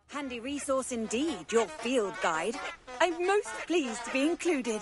Handy resource indeed, your field guide. I'm most pleased to be included.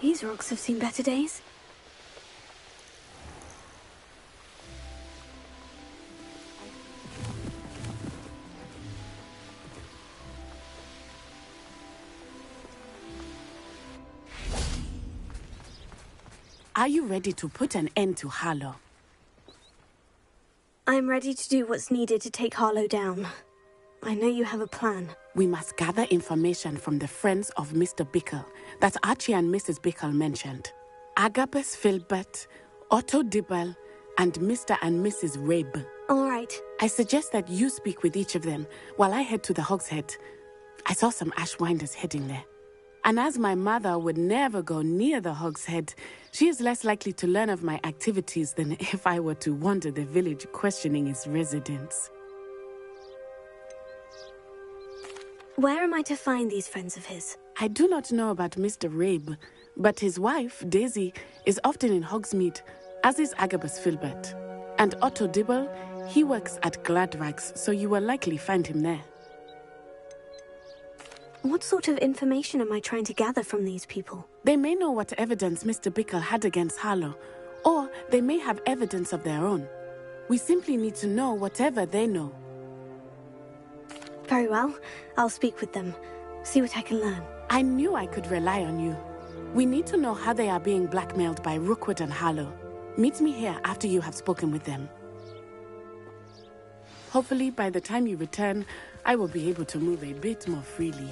These rocks have seen better days. Are you ready to put an end to Harlow? I'm ready to do what's needed to take Harlow down. I know you have a plan. We must gather information from the friends of Mr. Bickle that Archie and Mrs. Bickle mentioned. Agabus Filbert, Otto Dibble, and Mr. and Mrs. Rabe. All right. I suggest that you speak with each of them while I head to the Hogshead. I saw some Ashwinders heading there. And as my mother would never go near the Hogshead, she is less likely to learn of my activities than if I were to wander the village questioning its residents. Where am I to find these friends of his? I do not know about Mr. Rabe, but his wife, Daisy, is often in Hogsmeade, as is Agabus Filbert. And Otto Dibble, he works at Gladrags, so you will likely find him there. What sort of information am I trying to gather from these people? They may know what evidence Mr. Bickle had against Harlow, or they may have evidence of their own. We simply need to know whatever they know. Very well. I'll speak with them. See what I can learn. I knew I could rely on you. We need to know how they are being blackmailed by Rookwood and Harlow. Meet me here after you have spoken with them. Hopefully, by the time you return, I will be able to move a bit more freely.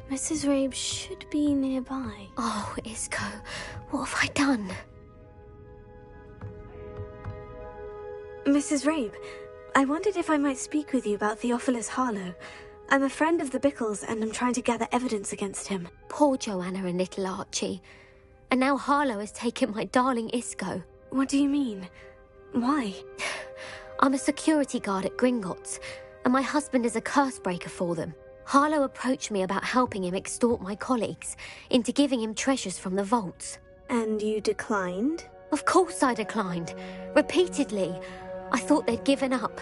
Mrs. Rabe should be nearby. Oh, Isco, what have I done? Mrs. Rabe, I wondered if I might speak with you about Theophilus Harlow. I'm a friend of the Bickles and I'm trying to gather evidence against him. Poor Joanna and little Archie. And now Harlow has taken my darling Isco. What do you mean? Why? I'm a security guard at Gringotts, and my husband is a curse breaker for them. Harlow approached me about helping him extort my colleagues into giving him treasures from the vaults. And you declined? Of course I declined. Repeatedly. I thought they'd given up,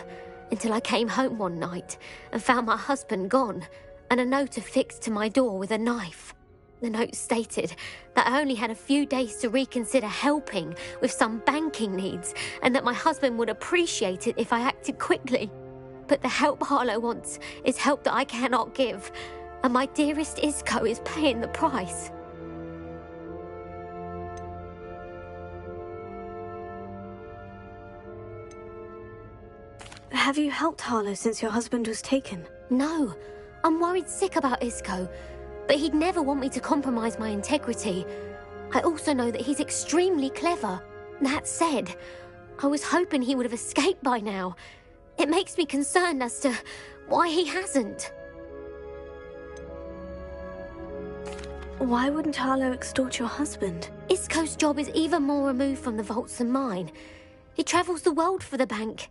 until I came home one night and found my husband gone, and a note affixed to my door with a knife. The note stated that I only had a few days to reconsider helping with some banking needs, and that my husband would appreciate it if I acted quickly. But the help Harlow wants is help that I cannot give, and my dearest Isco is paying the price. Have you helped Harlow since your husband was taken? No, I'm worried sick about Isco, but he'd never want me to compromise my integrity. I also know that he's extremely clever. That said, I was hoping he would have escaped by now. It makes me concerned as to why he hasn't. Why wouldn't Harlow extort your husband? Isco's job is even more removed from the vaults than mine. He travels the world for the bank.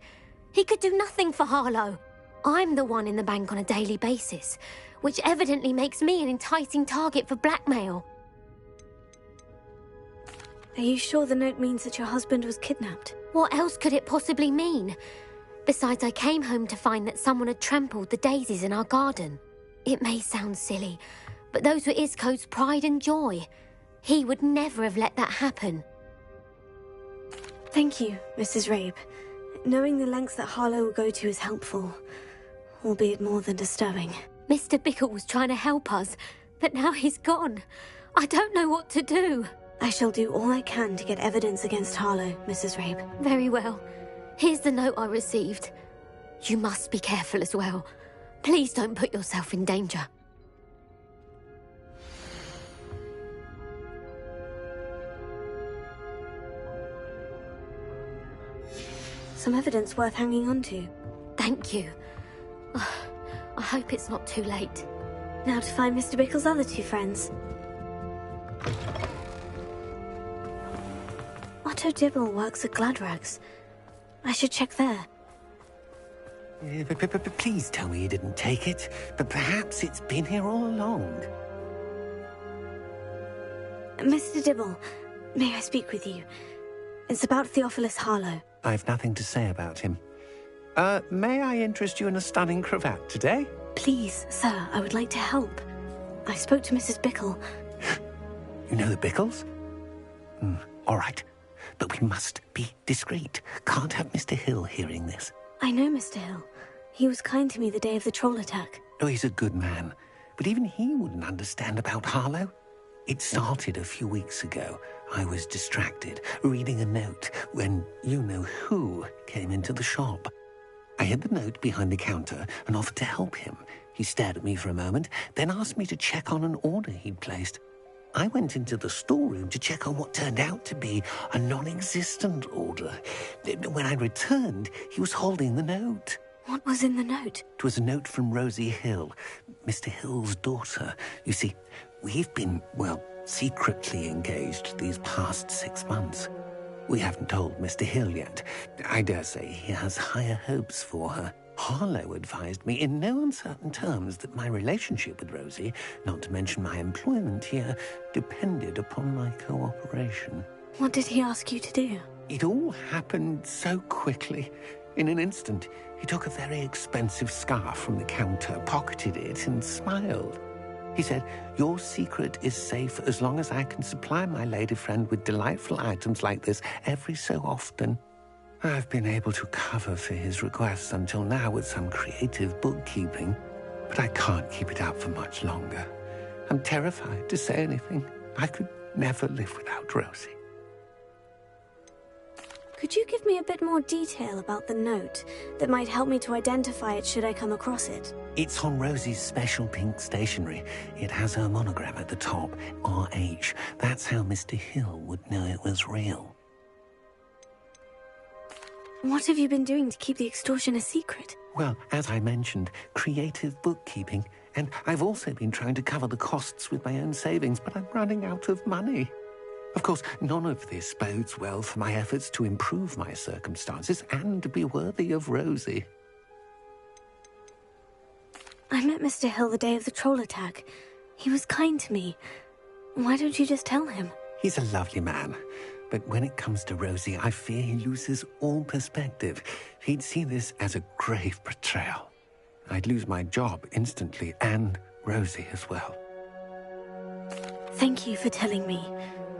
He could do nothing for Harlow. I'm the one in the bank on a daily basis, which evidently makes me an enticing target for blackmail. Are you sure the note means that your husband was kidnapped? What else could it possibly mean? Besides, I came home to find that someone had trampled the daisies in our garden. It may sound silly, but those were Isco's pride and joy. He would never have let that happen. Thank you, Mrs. Rabe. Knowing the lengths that Harlow will go to is helpful, albeit more than disturbing. Mr. Bickle was trying to help us, but now he's gone. I don't know what to do. I shall do all I can to get evidence against Harlow, Mrs. Rabe. Very well. Here's the note I received. You must be careful as well. Please don't put yourself in danger. Some evidence worth hanging on to. Thank you. I hope it's not too late. Now to find Mr. Bickle's other two friends. Otto Dibble works at Gladrags. I should check there. But please tell me you didn't take it. But perhaps it's been here all along. Mr. Dibble, may I speak with you? It's about Theophilus Harlow. I've nothing to say about him. May I interest you in a stunning cravat today? Please, sir, I would like to help. I spoke to Mrs. Bickle. You know the Bickles? All right. But we must be discreet. Can't have Mr. Hill hearing this. I know Mr. Hill. He was kind to me the day of the troll attack. Oh, he's a good man. But even he wouldn't understand about Harlow. It started a few weeks ago. I was distracted, reading a note, when you-know-who came into the shop. I hid the note behind the counter and offered to help him. He stared at me for a moment, then asked me to check on an order he'd placed. I went into the storeroom to check on what turned out to be a non-existent order. When I returned, he was holding the note. What was in the note? It was a note from Rosie Hill, Mr. Hill's daughter. You see, we've been, secretly engaged these past 6 months. We haven't told Mr. Hill yet. I dare say he has higher hopes for her. Harlow advised me in no uncertain terms that my relationship with Rosie, not to mention my employment here, depended upon my cooperation. What did he ask you to do? It all happened so quickly. In an instant, he took a very expensive scarf from the counter, pocketed it, and smiled. He said, "Your secret is safe as long as I can supply my lady friend with delightful items like this every so often." I've been able to cover for his requests until now with some creative bookkeeping, but I can't keep it up for much longer. I'm terrified to say anything. I could never live without Rosie. Could you give me a bit more detail about the note that might help me to identify it should I come across it? It's on Rosie's special pink stationery. It has her monogram at the top, RH. That's how Mr. Hill would know it was real. What have you been doing to keep the extortion a secret? Well, as I mentioned, creative bookkeeping. And I've also been trying to cover the costs with my own savings, but I'm running out of money. Of course, none of this bodes well for my efforts to improve my circumstances and to be worthy of Rosie. I met Mr. Hill the day of the troll attack. He was kind to me. Why don't you just tell him? He's a lovely man. But when it comes to Rosie, I fear he loses all perspective. He'd see this as a grave betrayal. I'd lose my job instantly, and Rosie as well. Thank you for telling me.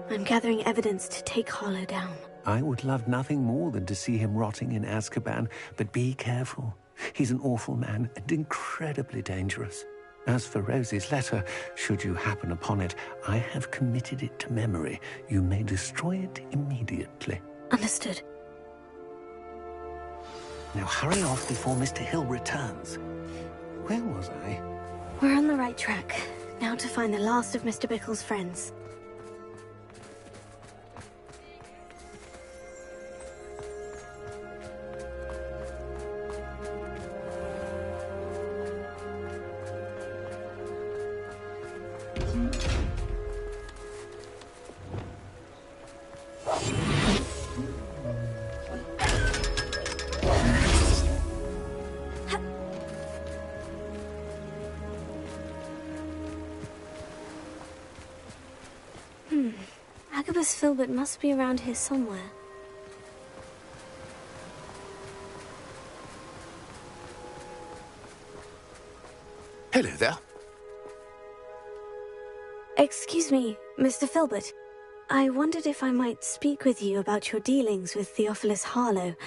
I'm gathering evidence to take Harlow down. I would love nothing more than to see him rotting in Azkaban, but be careful. He's an awful man and incredibly dangerous. As for Rosie's letter, should you happen upon it, I have committed it to memory. You may destroy it immediately. Understood. Now hurry off before Mr. Hill returns. Where was I? We're on the right track. Now to find the last of Mr. Bickle's friends. Albus Filbert must be around here somewhere. Hello there. Excuse me, Mr. Filbert. I wondered if I might speak with you about your dealings with Theophilus Harlow.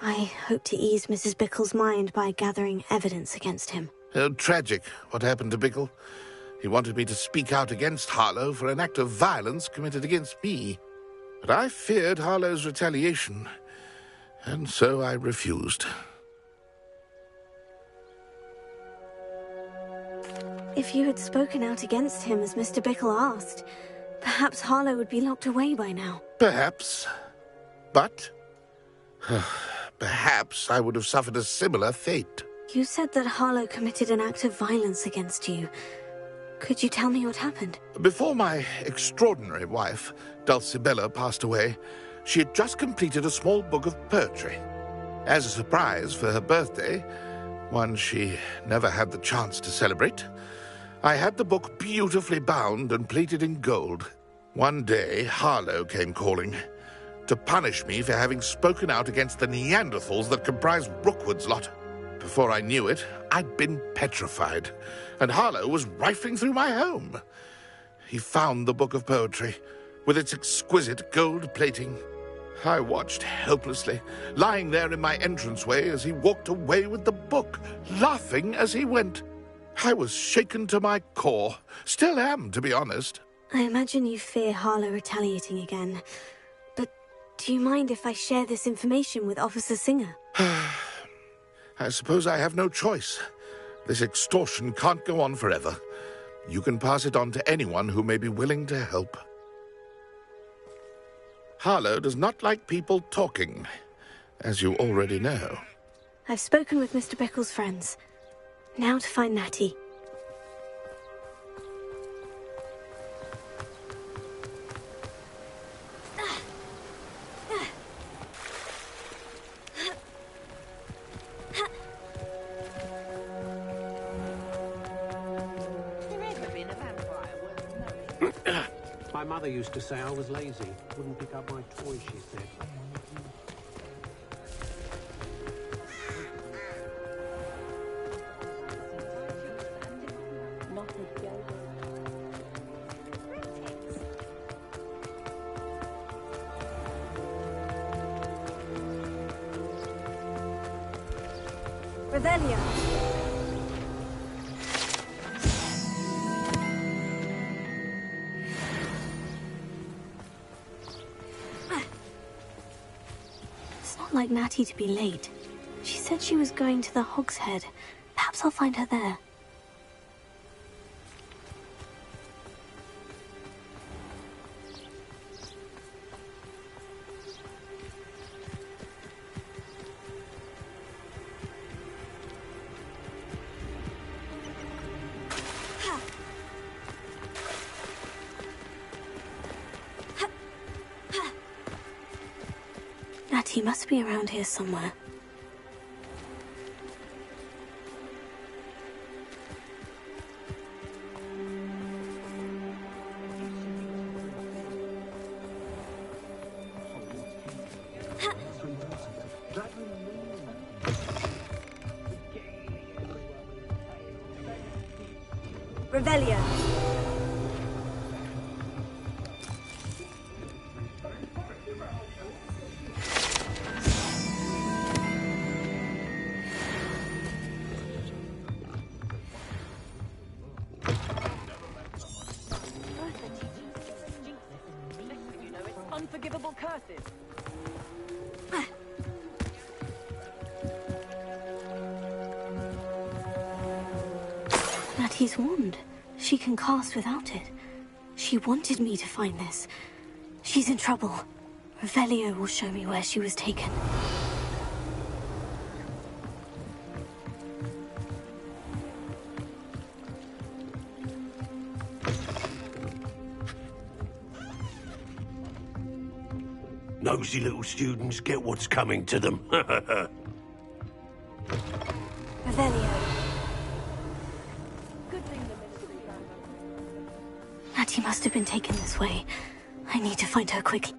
I hope to ease Mrs. Bickle's mind by gathering evidence against him. Tragic, what happened to Bickle. He wanted me to speak out against Harlow for an act of violence committed against me. But I feared Harlow's retaliation, and so I refused. If you had spoken out against him as Mr. Bickle asked, perhaps Harlow would be locked away by now. Perhaps. But perhaps I would have suffered a similar fate. You said that Harlow committed an act of violence against you. Could you tell me what happened? Before my extraordinary wife, Dulcibella, passed away, she had just completed a small book of poetry. As a surprise for her birthday, one she never had the chance to celebrate, I had the book beautifully bound and plated in gold. One day, Harlow came calling to punish me for having spoken out against the Neanderthals that comprised Rookwood's lot. Before I knew it, I'd been petrified, and Harlow was rifling through my home. He found the book of poetry, with its exquisite gold plating. I watched helplessly, lying there in my entranceway as he walked away with the book, laughing as he went. I was shaken to my core. Still am, to be honest. I imagine you fear Harlow retaliating again. But do you mind if I share this information with Officer Singer? I suppose I have no choice. This extortion can't go on forever. You can pass it on to anyone who may be willing to help. Harlow does not like people talking, as you already know. I've spoken with Mr. Bickle's friends. Now to find Natty. My mother used to say I was lazy. Wouldn't pick up my toys, she said. Revelio. Like Natty to be late. She said she was going to the Hog's Head. Perhaps I'll find her there. He must be around here somewhere. Revelio. Unforgivable curses. Natty's wand. She can cast without it. She wanted me to find this. She's in trouble. Revelio will show me where she was taken. Nosy little students get what's coming to them. Revelio. Natty must have been taken this way. I need to find her quickly.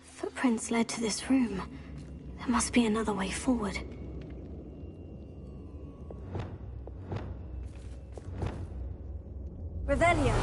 Footprints led to this room. There must be another way forward. Revelio.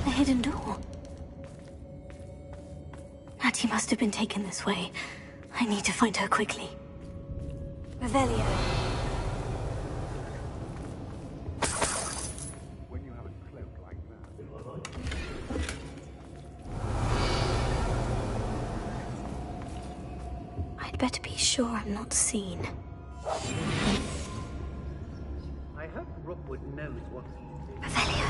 The hidden door. Natty must have been taken this way. I need to find her quickly. Revelio. When you have a cloak like that. I'd better be sure I'm not seen. I hope Rookwood knows what he's doing. Revelio.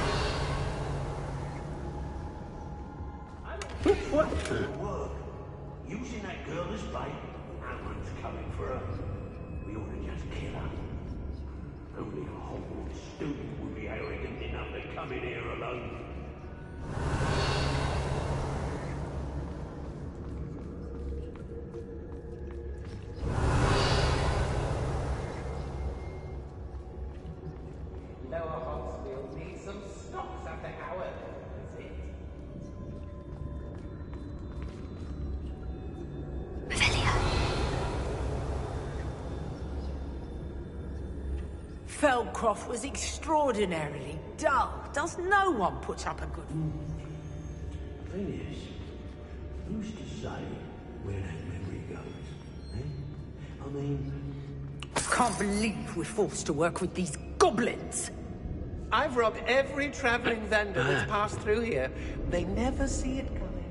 What? Work. Using that girl as bait. No one's coming for her. We ought to just kill her. Only a Hogwarts student would be arrogant enough to come in here alone. Lower Hogsfield needs some stops after Howard. That's it. Feldcroft was extraordinarily dull. Does no one put up a good... Thing is, who's to say where that memory goes? Eh? I mean, Can't believe we're forced to work with these goblins. I've robbed every travelling vendor that's passed through here. They never see it coming.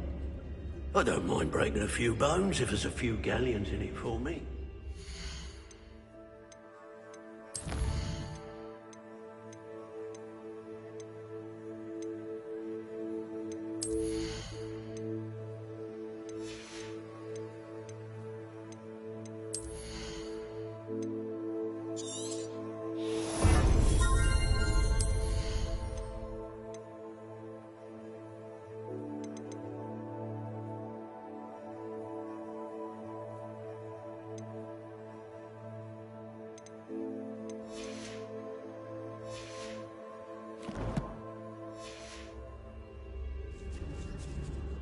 I don't mind breaking a few bones if there's a few galleons in it for me.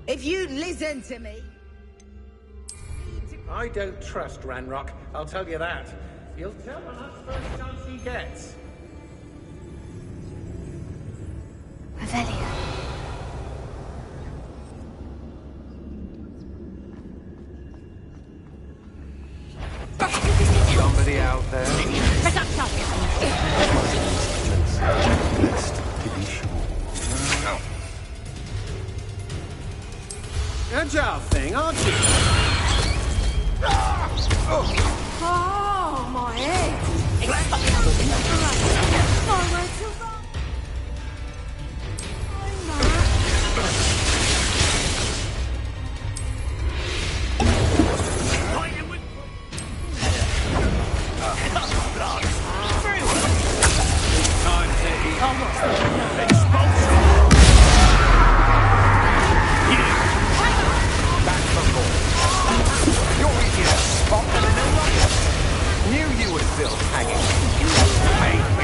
If you listen to me... I don't trust Ranrock, I'll tell you that. He'll tell on us first chance he gets. Revelio. Somebody out there? Let's to be sure. Agile thing, aren't you? Oh, my head. Nowhere to run. Knew you were still hanging. Made me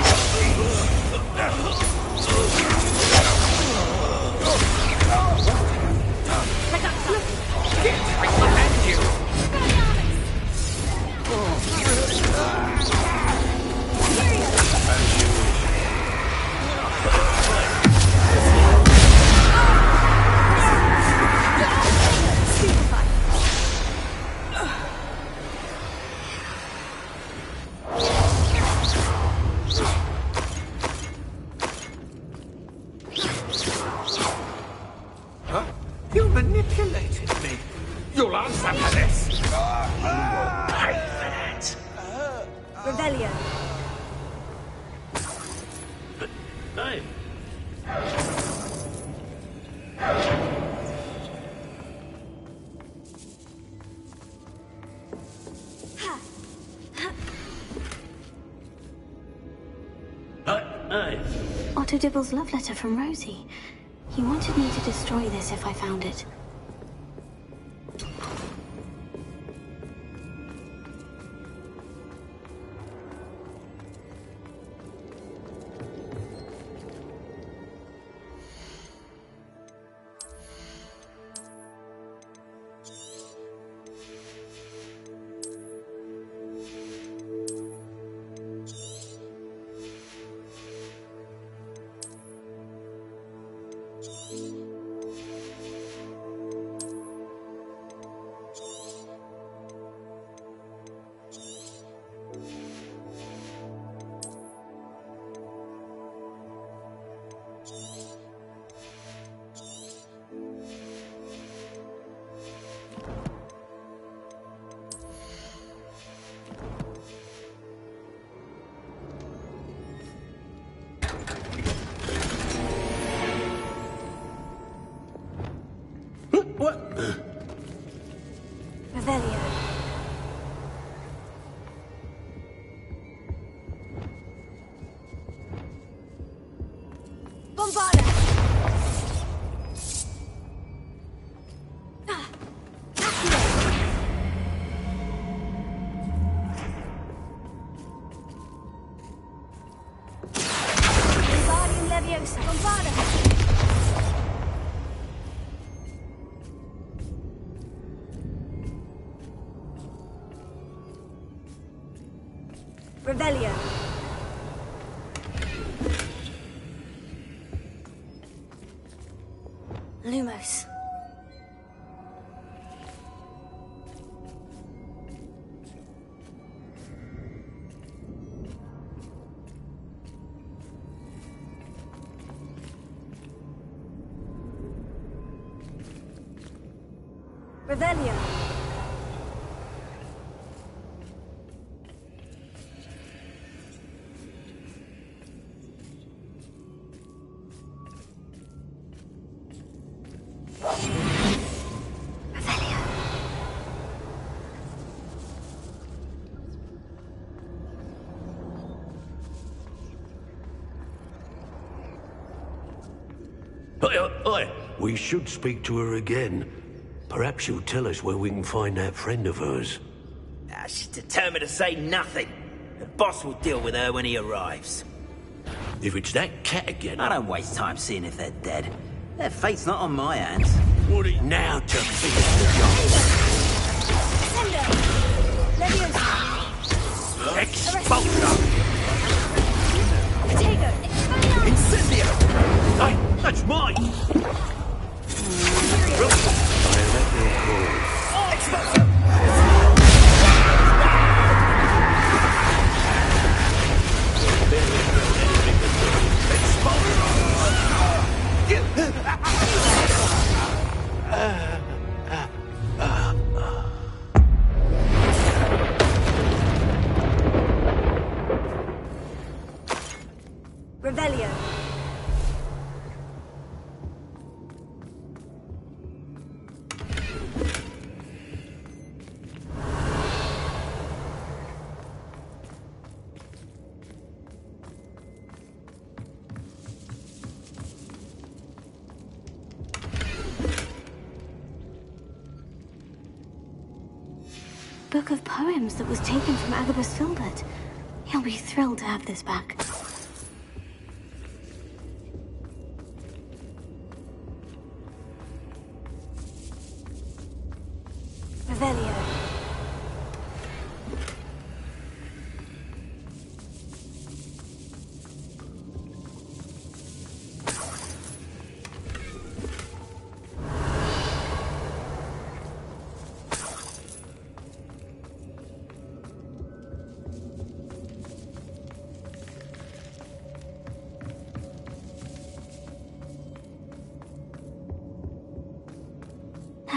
You manipulated me. You'll answer for this. You will pay for that. Revelio. Hey, Dibble's love letter from Rosie. He wanted me to destroy this if I found it. Revelio. Bombarda! Wingardium Leviosa! Bombarda! Revelio. Lumos. Revelio. Oi, we should speak to her again. Perhaps she'll tell us where we can find that friend of hers. She's determined to say nothing. The boss will deal with her when he arrives. If it's that cat again... I don't waste time seeing if they're dead. Their fate's not on my hands. What it now to finish the job? Leviosa! Exposure! Potato! Incendio! Hey, that's mine! Exposure! Revelio. Book of poems that was taken from Agabus Filbert. He'll be thrilled to have this back. Revelio.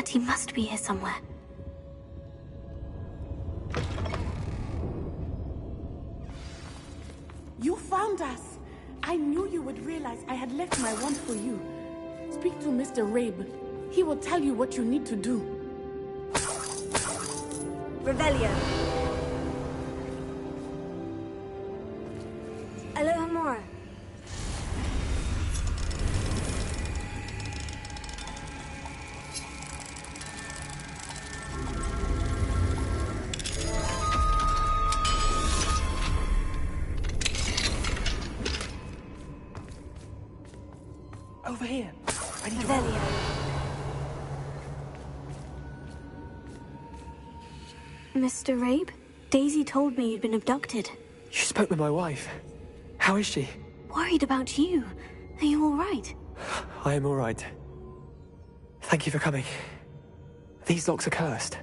He must be here somewhere. You found us! I knew you would realize I had left my wand for you. Speak to Mr. Rabe. He will tell you what you need to do. Revelio. Alohomora. Over here. I need Revelio. Mr. Rabe, Daisy told me you'd been abducted. You spoke with my wife. How is she? Worried about you. Are you all right? I am all right. Thank you for coming. These locks are cursed,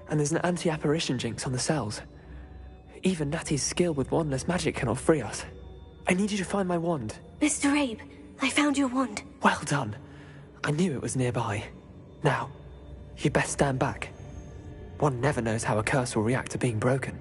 and there's an anti-apparition jinx on the cells. Even Natty's skill with wandless magic cannot free us. I need you to find my wand. Mr. Rabe, I found your wand. Well done. I knew it was nearby. Now, you best stand back. One never knows how a curse will react to being broken.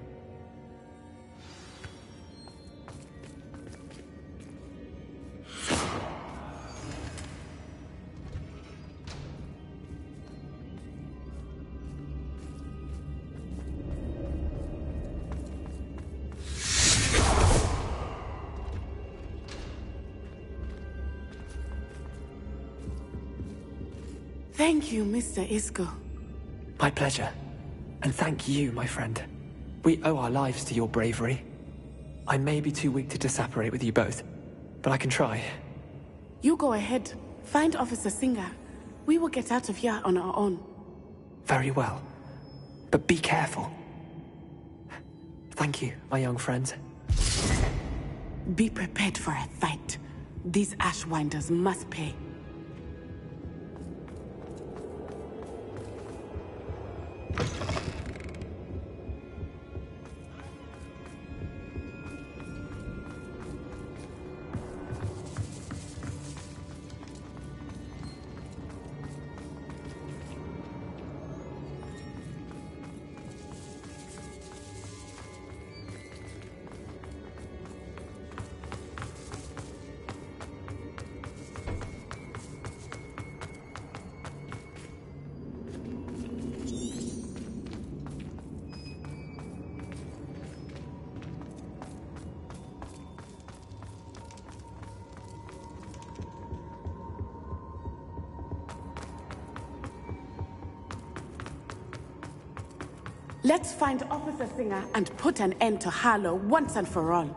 Thank you, Mr. Isco. My pleasure. And thank you, my friend. We owe our lives to your bravery. I may be too weak to disapparate with you both, but I can try. You go ahead. Find Officer Singer. We will get out of here on our own. Very well. But be careful. Thank you, my young friends. Be prepared for a fight. These Ashwinders must pay. Let's find Officer Singer and put an end to Harlow once and for all.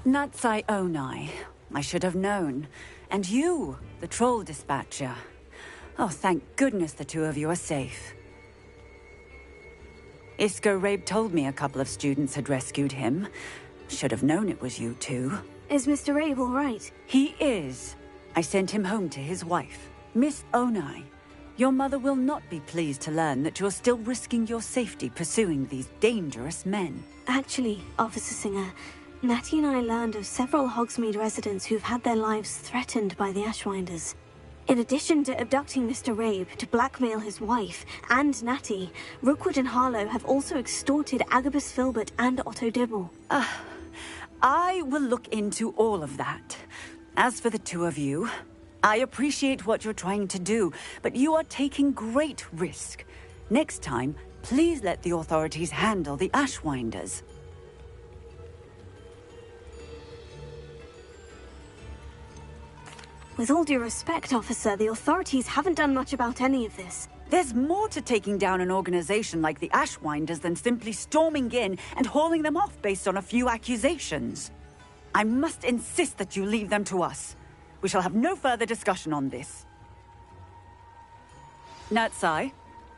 Natsai Onai. I should have known. And you, the troll dispatcher. Oh, thank goodness the two of you are safe. Isco Rabe told me a couple of students had rescued him. Should have known it was you two. Is Mr. Rabe all right? He is. I sent him home to his wife. Miss Onai, your mother will not be pleased to learn that you're still risking your safety pursuing these dangerous men. Actually, Officer Singer, Natty and I learned of several Hogsmeade residents who've had their lives threatened by the Ashwinders. In addition to abducting Mr. Rabe to blackmail his wife and Natty, Rookwood and Harlow have also extorted Agabus Filbert and Otto Dibble. I will look into all of that. As for the two of you, I appreciate what you're trying to do, but you are taking great risk. Next time, please let the authorities handle the Ashwinders. With all due respect, officer, the authorities haven't done much about any of this. There's more to taking down an organization like the Ashwinders than simply storming in and hauling them off based on a few accusations. I must insist that you leave them to us. We shall have no further discussion on this. Natsai,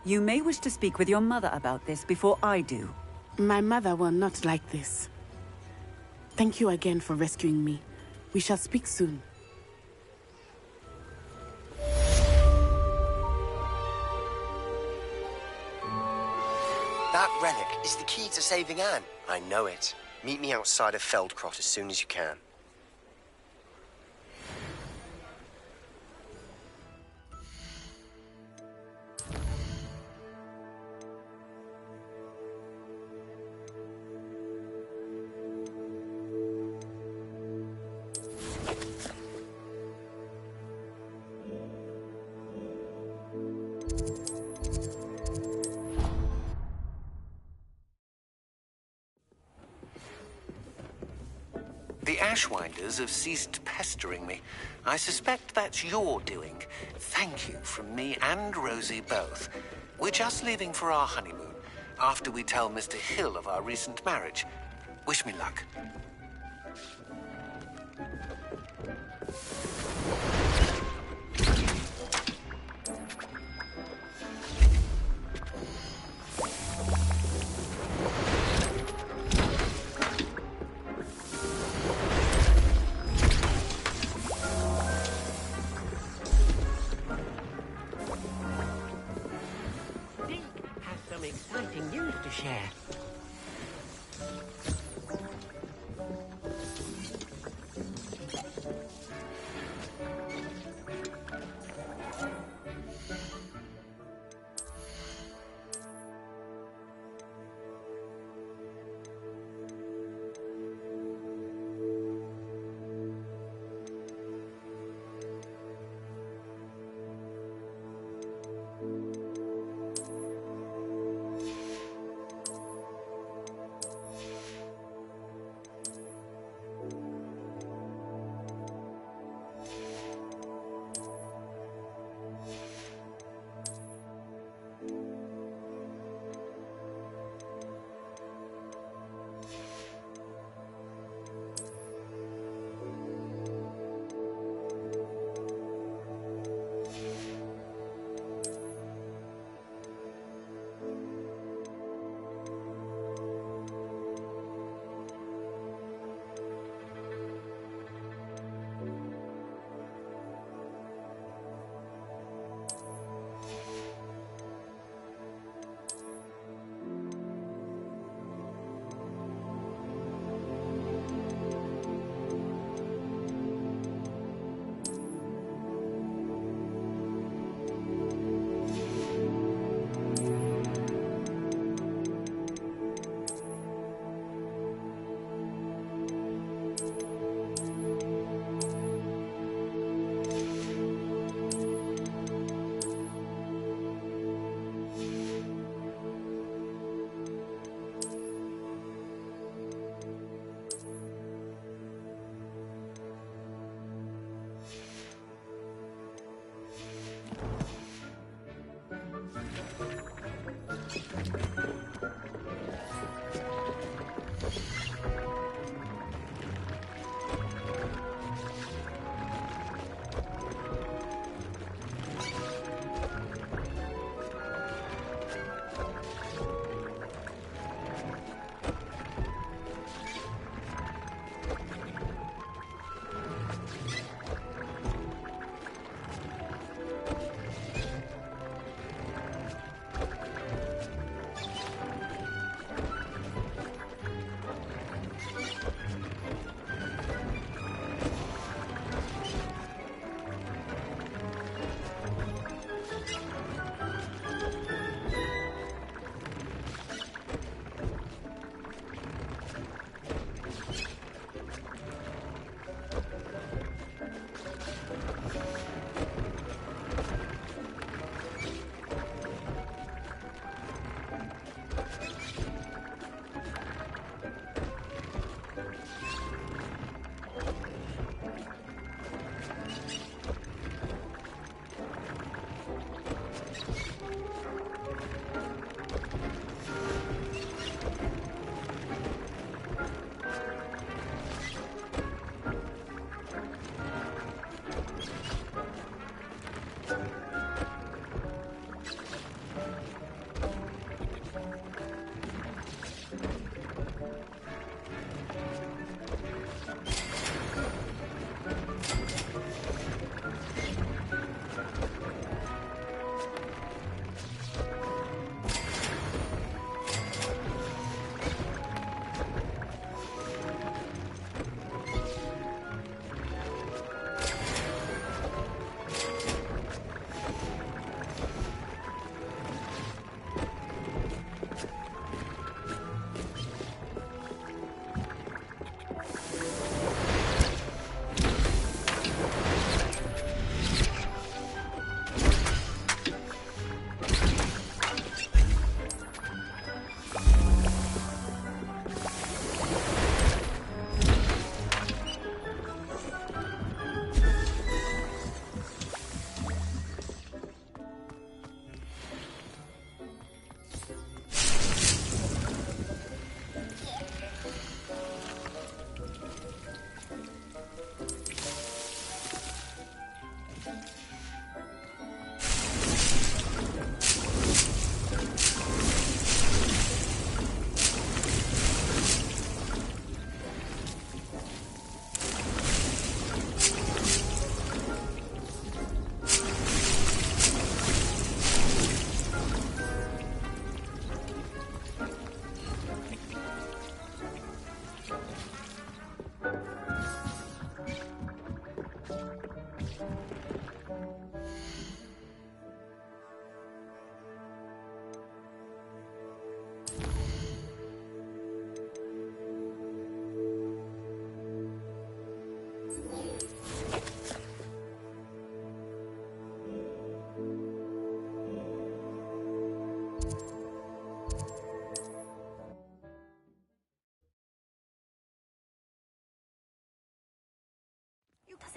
you may wish to speak with your mother about this before I do. My mother will not like this. Thank you again for rescuing me. We shall speak soon. That relic is the key to saving Anne. I know it. Meet me outside of Feldcroft as soon as you can. The Ashwinders have ceased pestering me. I suspect that's your doing. Thank you from me and Rosie both. We're just leaving for our honeymoon, after we tell Mr. Hill of our recent marriage. Wish me luck. Exciting news to share.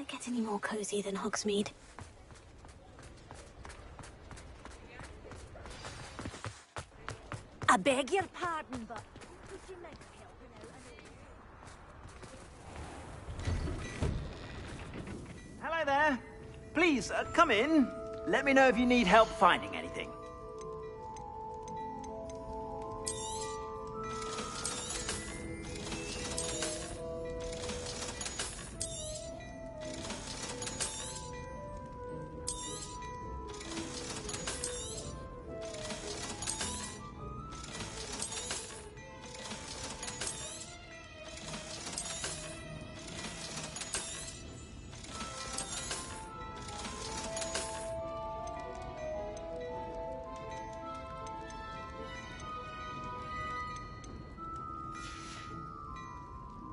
it get any more cozy than Hogsmeade? I beg your pardon, but would you like help Hello there. Please, come in. Let me know if you need help finding anything.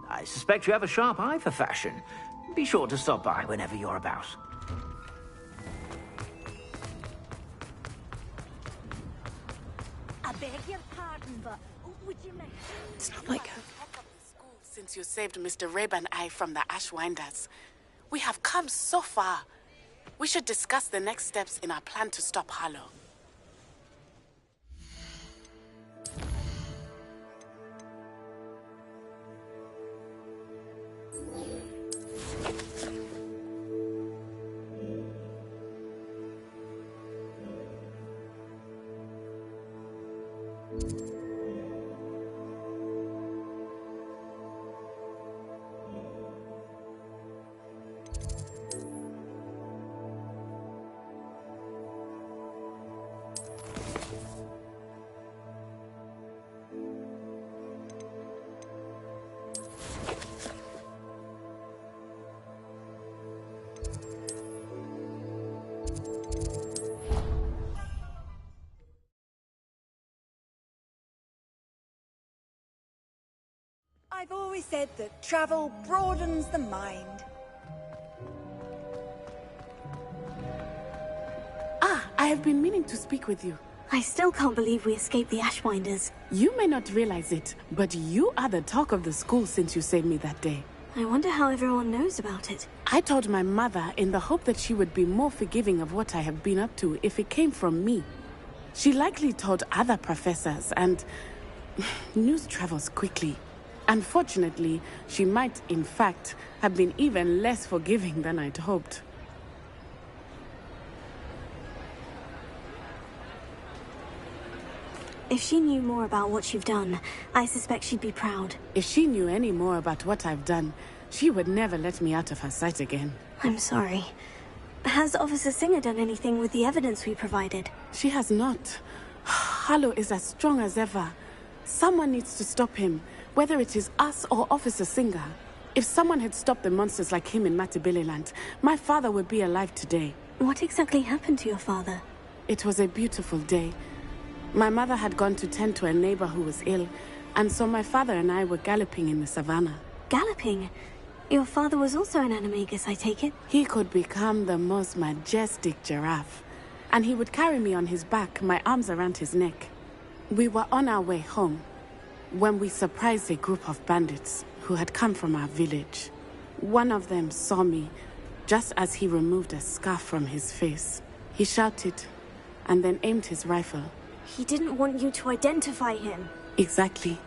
I suspect you have a sharp eye for fashion. Be sure to stop by whenever you're about. I beg your pardon, but would you like... It's not like her. Since you saved Mr. Rabe and I from the Ashwinders, we have come so far. We should discuss the next steps in our plan to stop Harlow. I've always said that travel broadens the mind. I have been meaning to speak with you. I still can't believe we escaped the Ashwinders. You may not realize it, but you are the talk of the school since you saved me that day. I wonder how everyone knows about it. I told my mother in the hope that she would be more forgiving of what I have been up to if it came from me. She likely told other professors, and news travels quickly. Unfortunately, she might, in fact, have been even less forgiving than I'd hoped. If she knew more about what you've done, I suspect she'd be proud. If she knew any more about what I've done, she would never let me out of her sight again. I'm sorry. Has Officer Singer done anything with the evidence we provided? She has not. Harlow is as strong as ever. Someone needs to stop him, whether it is us or Officer Singer. If someone had stopped the monsters like him in Matabeleland, my father would be alive today. What exactly happened to your father? It was a beautiful day. My mother had gone to tend to a neighbor who was ill, and so my father and I were galloping in the savannah. Galloping? Your father was also an animagus, I take it? He could become the most majestic giraffe, and he would carry me on his back, my arms around his neck. We were on our way home when we surprised a group of bandits who had come from our village. One of them saw me just as he removed a scarf from his face. He shouted and then aimed his rifle. He didn't want you to identify him. Exactly.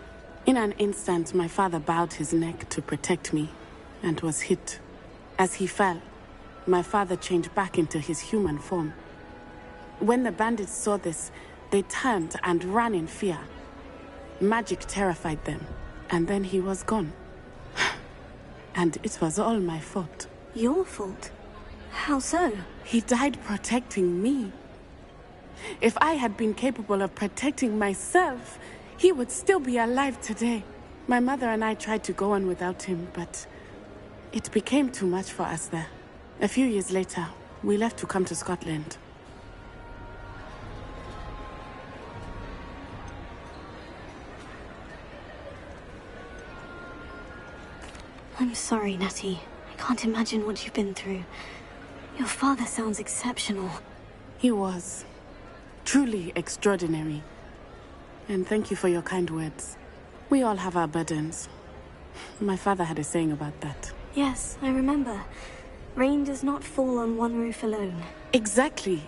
In an instant, my father bowed his neck to protect me and was hit. As he fell, my father changed back into his human form. When the bandits saw this, they turned and ran in fear. Magic terrified them, and then he was gone. And it was all my fault. Your fault? How so? He died protecting me. If I had been capable of protecting myself, he would still be alive today. My mother and I tried to go on without him, but it became too much for us there. A few years later, we left to come to Scotland. I'm sorry, Natty. I can't imagine what you've been through. Your father sounds exceptional. He was. Truly extraordinary. And thank you for your kind words. We all have our burdens. My father had a saying about that. Yes, I remember. Rain does not fall on one roof alone. Exactly.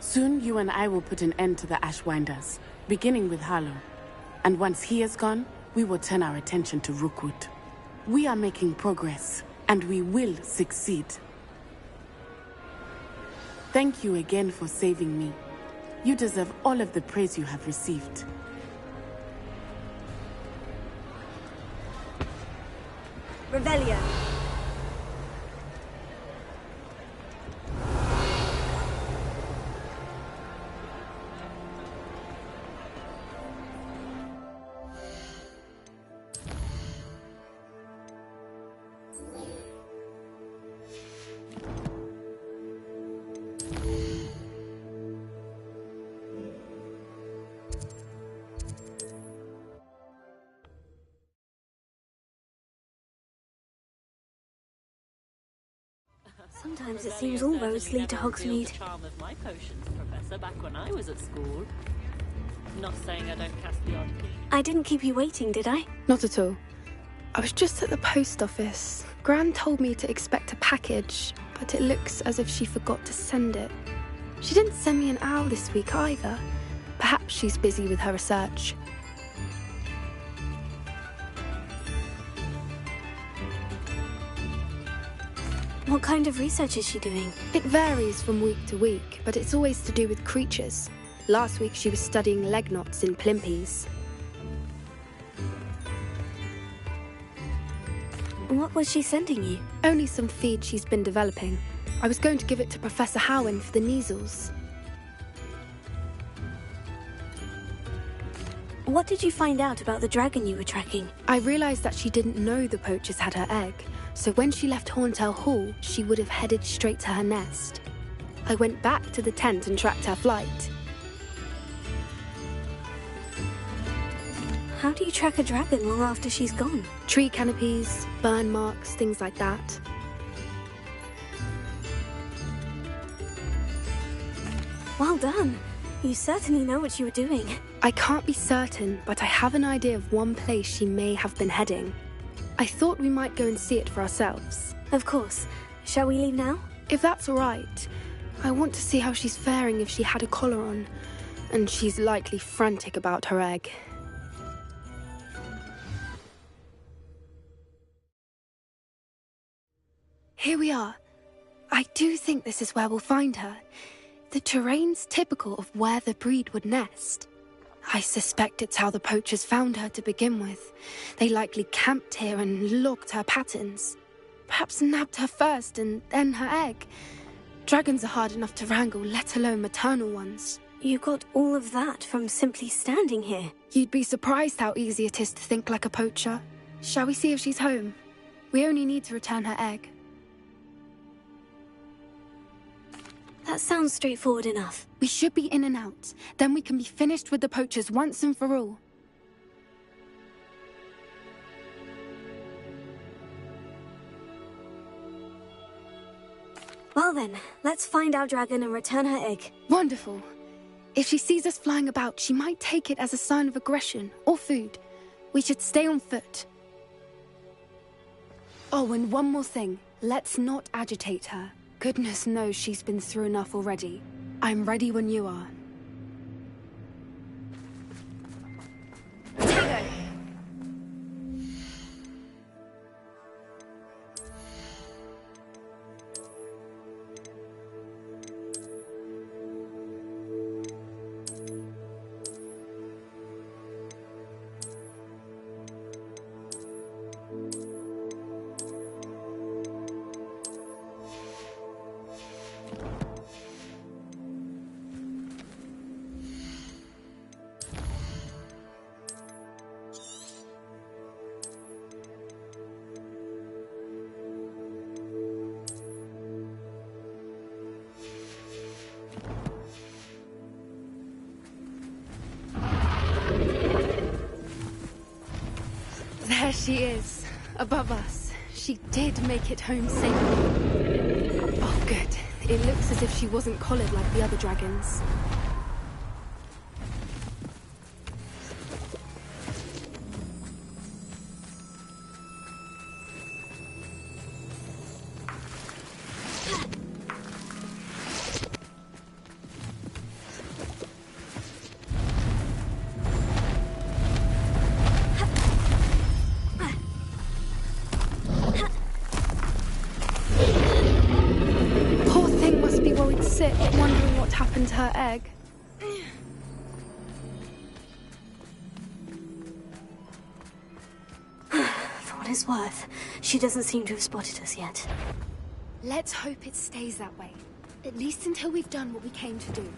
Soon you and I will put an end to the Ashwinders, beginning with Harlow. And once he is gone, we will turn our attention to Rookwood. We are making progress, and we will succeed. Thank you again for saving me. You deserve all of the praise you have received. Revelio. Sometimes it seems all roads lead to Hogsmeade. Charm of my potions, Professor, back when I was at school. Not saying I don't cast the odd key. I didn't keep you waiting, did I? Not at all. I was just at the post office. Gran told me to expect a package, but it looks as if she forgot to send it. She didn't send me an owl this week either. Perhaps she's busy with her research. What kind of research is she doing? It varies from week to week, but it's always to do with creatures. Last week she was studying leg knots in plimpies. What was she sending you? Only some feed she's been developing. I was going to give it to Professor Howen for the measles. What did you find out about the dragon you were tracking? I realized that she didn't know the poachers had her egg, so when she left Horntail Hall, she would have headed straight to her nest. I went back to the tent and tracked her flight. How do you track a dragon long after she's gone? Tree canopies, burn marks, things like that. Well done. You certainly know what you were doing. I can't be certain, but I have an idea of one place she may have been heading. I thought we might go and see it for ourselves. Of course. Shall we leave now? If that's all right. I want to see how she's faring if she had a collar on. And she's likely frantic about her egg. Here we are. I do think this is where we'll find her. The terrain's typical of where the breed would nest. I suspect it's how the poachers found her to begin with. They likely camped here and logged her patterns. Perhaps nabbed her first and then her egg. Dragons are hard enough to wrangle, let alone maternal ones. You got all of that from simply standing here. You'd be surprised how easy it is to think like a poacher. Shall we see if she's home? We only need to return her egg. That sounds straightforward enough. We should be in and out. Then we can be finished with the poachers once and for all. Well then, let's find our dragon and return her egg. Wonderful. If she sees us flying about, she might take it as a sign of aggression or food. We should stay on foot. Oh, and one more thing. Let's not agitate her. Goodness knows she's been through enough already. I'm ready when you are. There she is, above us. She did make it home safely. Oh, good. It looks as if she wasn't collared like the other dragons. her egg. For what it's worth, she doesn't seem to have spotted us yet. Let's hope it stays that way. At least until we've done what we came to do.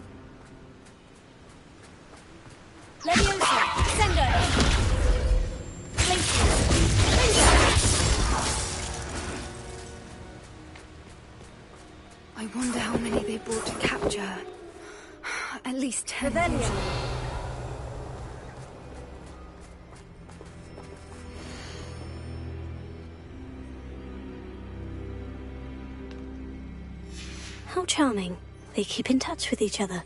Leviosa! Sender! I wonder how many they brought to capture. At least 10. Rebellion! How charming. They keep in touch with each other.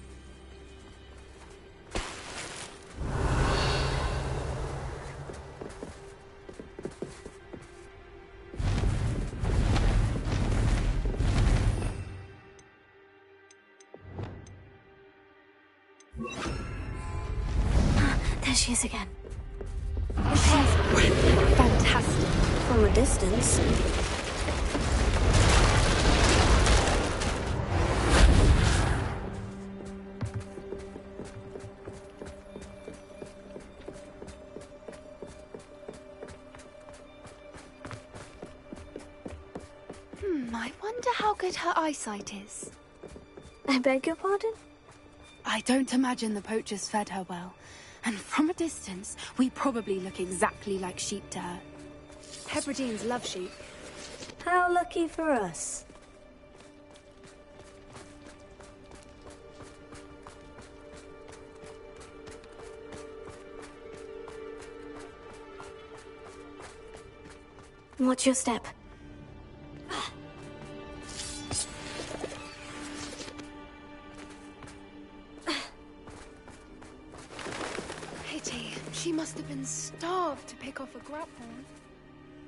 There she is again. Fantastic. From a distance. I wonder how good her eyesight is. I beg your pardon? I don't imagine the poachers fed her well. And from a distance, we probably look exactly like sheep to her. Hebrideans love sheep. How lucky for us. Watch your step. Pity. She must have been starved to pick off a grapple.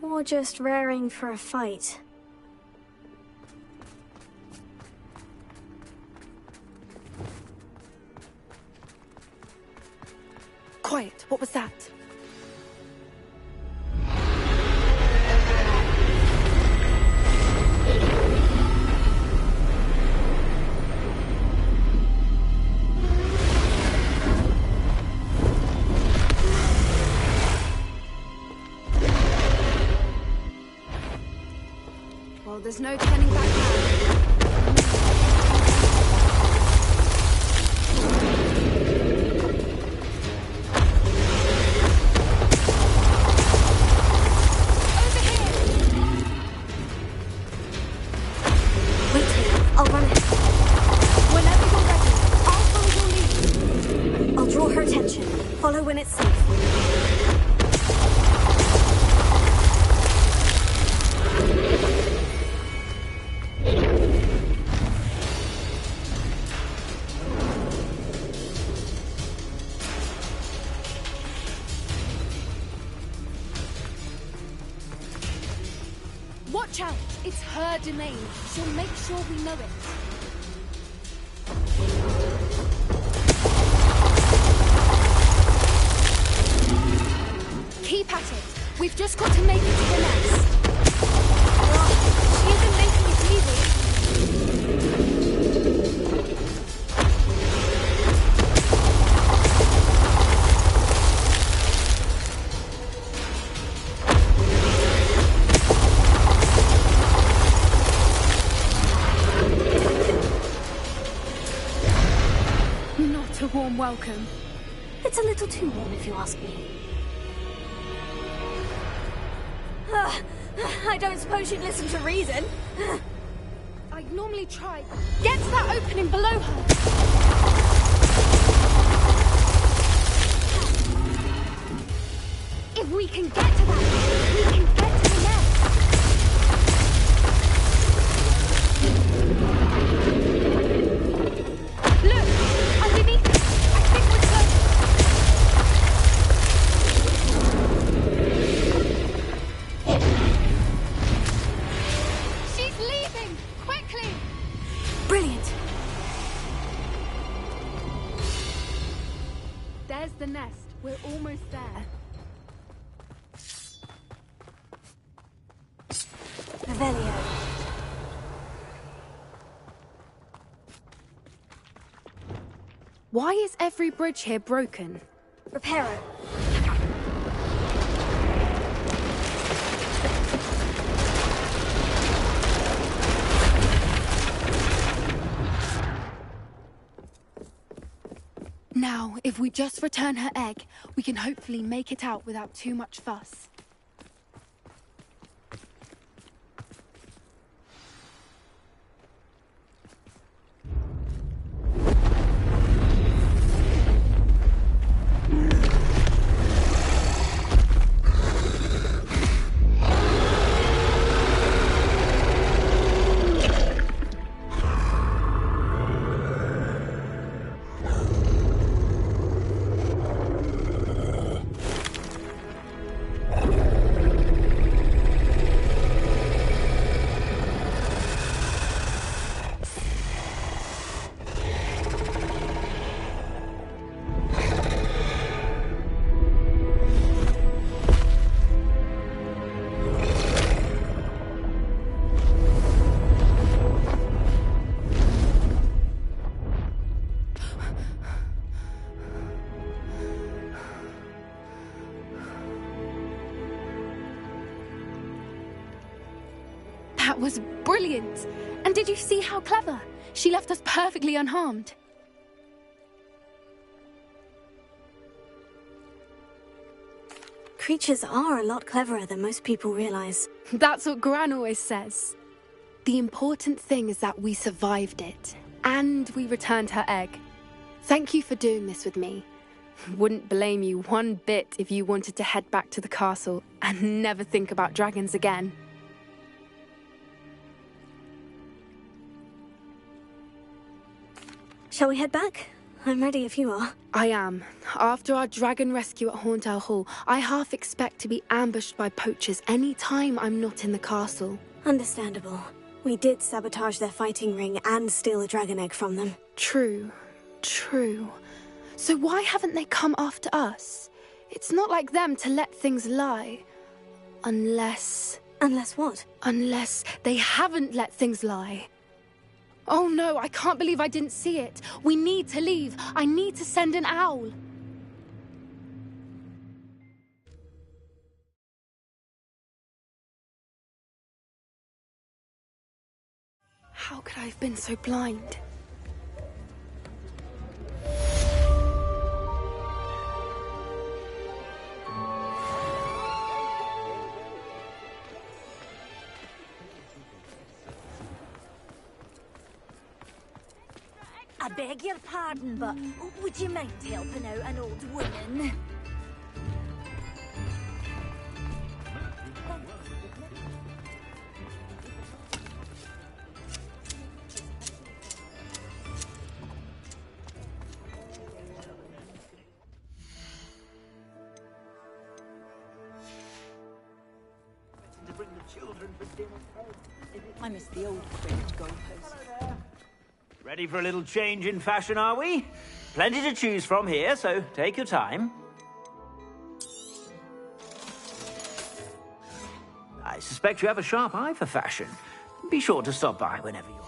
Or just raring for a fight. Quiet. What was that? Well, there's no turning back now. I'll run it. Whenever you're ready, I'll follow your lead. I'll draw her attention. Follow when it's safe. Watch out! It's her domain. She'll make sure we know it. Keep at it. We've just got to make it to the nest. She isn't making it easy. Not a warm welcome. It's a little too warm, if you ask me. I don't suppose you'd listen to reason. I'd normally try. Get to that opening below her. If we can get to that, we can get to the nest. Look! Underneath us! I think we're close. She's leaving! Quickly! Brilliant! There's the nest. We're almost there. Revelio. Why is every bridge here broken? Repair it. Now, if we just return her egg, we can hopefully make it out without too much fuss. That was brilliant! And did you see how clever? She left us perfectly unharmed. Creatures are a lot cleverer than most people realize. That's what Gran always says. The important thing is that we survived it, and we returned her egg. Thank you for doing this with me. Wouldn't blame you one bit if you wanted to head back to the castle and never think about dragons again. Shall we head back? I'm ready if you are. I am. After our dragon rescue at Hauntow Hall, I half expect to be ambushed by poachers any time I'm not in the castle. Understandable. We did sabotage their fighting ring and steal a dragon egg from them. True. So why haven't they come after us? It's not like them to let things lie. Unless... Unless what? Unless they haven't let things lie. Oh no, I can't believe I didn't see it. We need to leave. I need to send an owl. How could I have been so blind? I beg your pardon, but would you mind helping out an old woman? To bring the children for dinner. I miss the old cricket goalpost. Ready for a little change in fashion, are we? Plenty to choose from here, so take your time. I suspect you have a sharp eye for fashion. Be sure to stop by whenever you're...